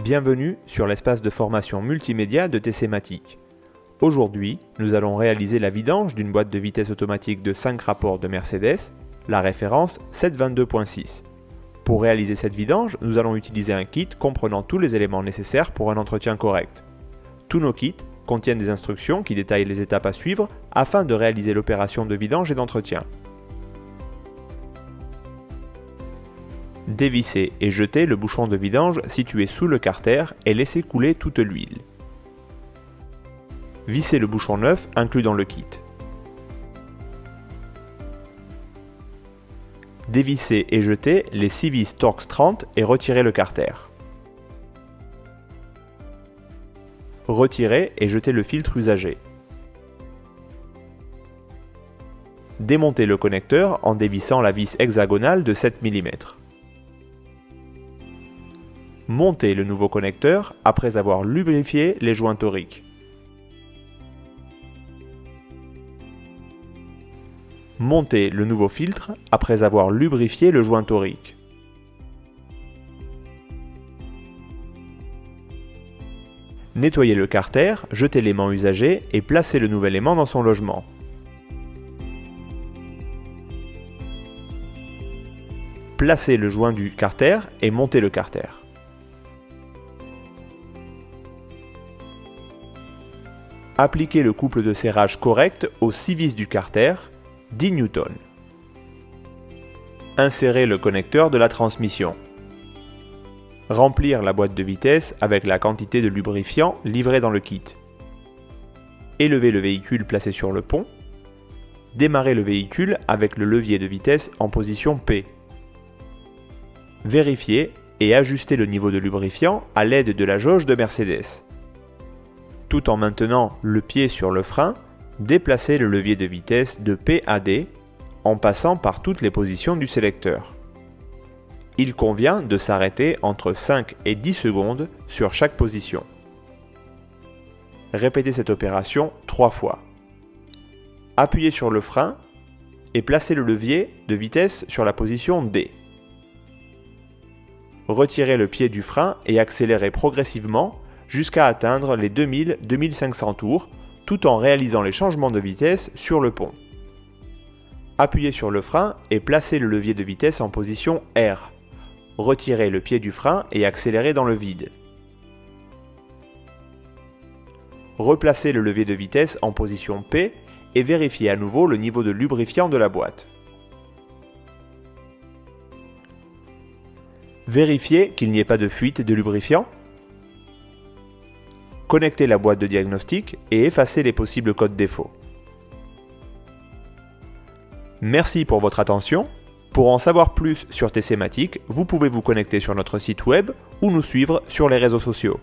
Bienvenue sur l'espace de formation multimédia de TCmatic. Aujourd'hui, nous allons réaliser la vidange d'une boîte de vitesse automatique de 5 rapports de Mercedes, la référence 722.6. Pour réaliser cette vidange, nous allons utiliser un kit comprenant tous les éléments nécessaires pour un entretien correct. Tous nos kits contiennent des instructions qui détaillent les étapes à suivre afin de réaliser l'opération de vidange et d'entretien. Dévissez et jetez le bouchon de vidange situé sous le carter et laissez couler toute l'huile. Vissez le bouchon neuf inclus dans le kit. Dévissez et jetez les 6 vis Torx 30 et retirez le carter. Retirez et jetez le filtre usagé. Démontez le connecteur en dévissant la vis hexagonale de 7 mm. Montez le nouveau connecteur après avoir lubrifié les joints toriques. Montez le nouveau filtre après avoir lubrifié le joint torique. Nettoyez le carter, jetez l'aimant usagé et placez le nouvel aimant dans son logement. Placez le joint du carter et montez le carter. Appliquez le couple de serrage correct aux 6 vis du carter, 10 N. Insérez le connecteur de la transmission. Remplir la boîte de vitesse avec la quantité de lubrifiant livrée dans le kit. Élevez le véhicule placé sur le pont. Démarrez le véhicule avec le levier de vitesse en position P. Vérifiez et ajustez le niveau de lubrifiant à l'aide de la jauge de Mercedes. Tout en maintenant le pied sur le frein, déplacez le levier de vitesse de P à D en passant par toutes les positions du sélecteur. Il convient de s'arrêter entre 5 et 10 secondes sur chaque position. Répétez cette opération 3 fois. Appuyez sur le frein et placez le levier de vitesse sur la position D. Retirez le pied du frein et accélérez progressivement jusqu'à atteindre les 2000-2500 tours, tout en réalisant les changements de vitesse sur le pont. Appuyez sur le frein et placez le levier de vitesse en position R. Retirez le pied du frein et accélérez dans le vide. Replacez le levier de vitesse en position P et vérifiez à nouveau le niveau de lubrifiant de la boîte. Vérifiez qu'il n'y ait pas de fuite de lubrifiant. Connectez la boîte de diagnostic et effacez les possibles codes défauts. Merci pour votre attention. Pour en savoir plus sur TCmatic, vous pouvez vous connecter sur notre site web ou nous suivre sur les réseaux sociaux.